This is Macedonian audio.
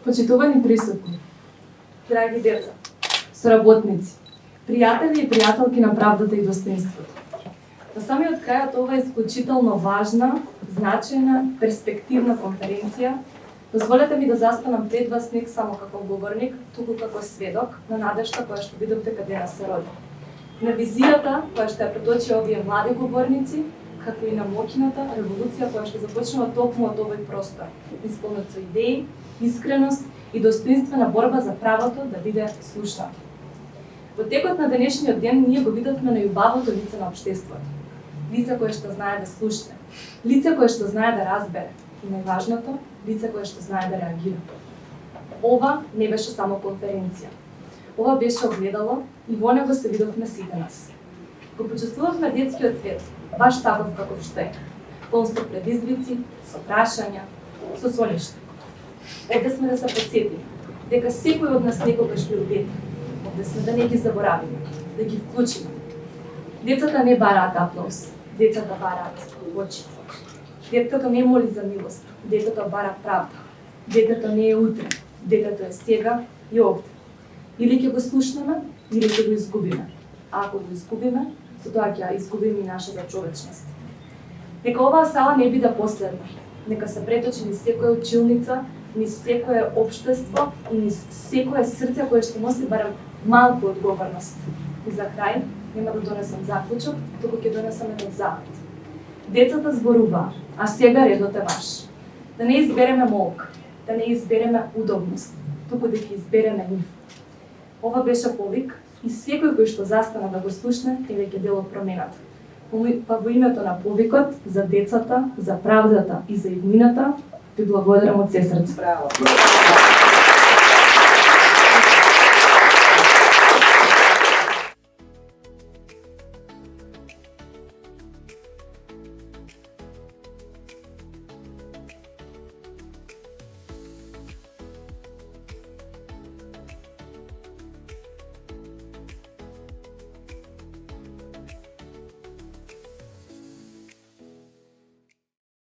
Почитувани присутни, драги деца, соработници, пријатели и пријателки на правдата и достоинството. На самиот крај од ова исклучително важна, значајна, перспективна конференција, дозволете ми да застанам пред вас не само како говорник, туку како сведок на надежта која што видов дека денес се роди. На визијата која што ја преточи овие млади говорници, како и на моќната револуција која што започнува токму од овој простор, исполнет со идеи, искреност и достоинствена борба за правото да биде слушнато. Во текот на денешниот ден ние го видовме најубавото лице на општеството. Лице кое што знае да слушне, лице кое што знае да разбере и најважното, лице кое што знае да реагира. Ова не беше само конференција. Ова беше огледало и во него се видовме сите нас. Го почувствувавме детскиот свет, баш таков каков што е, полн со предизвици, со прашања, со соништа. Овде сме да се потсетиме дека секој од нас некогаш бил дете. Овде сме да не ги заборавиме, да ги вклучиме. Децата не бараат аплауз, децата бараат очи. Детето не моли за милост, детето бара правда. Детето не е утре, детето е сега и овде. Или ќе го слушнеме, или ќе го изгубиме. А ако го изгубиме, со тоа ќе изгубиме и нашата човечност. Нека оваа сала не биде последна. Нека се преточи низ секоја училница, низ секое општество и низ секое срце кое што носи барем малку одговорност. И за крај, нема да донесам заклучок, туку ќе донесам еден завет. Децата зборуваа, а сега редот е ваш. Да не избереме молк, да не избереме удобност, туку да ќе избереме нив. Ова беше повик и секој кој што застана да го слушне е веќе дел од промената. Па во името на повикот за децата, за правдата и за иднината, ви благодарам од се срце. Браво!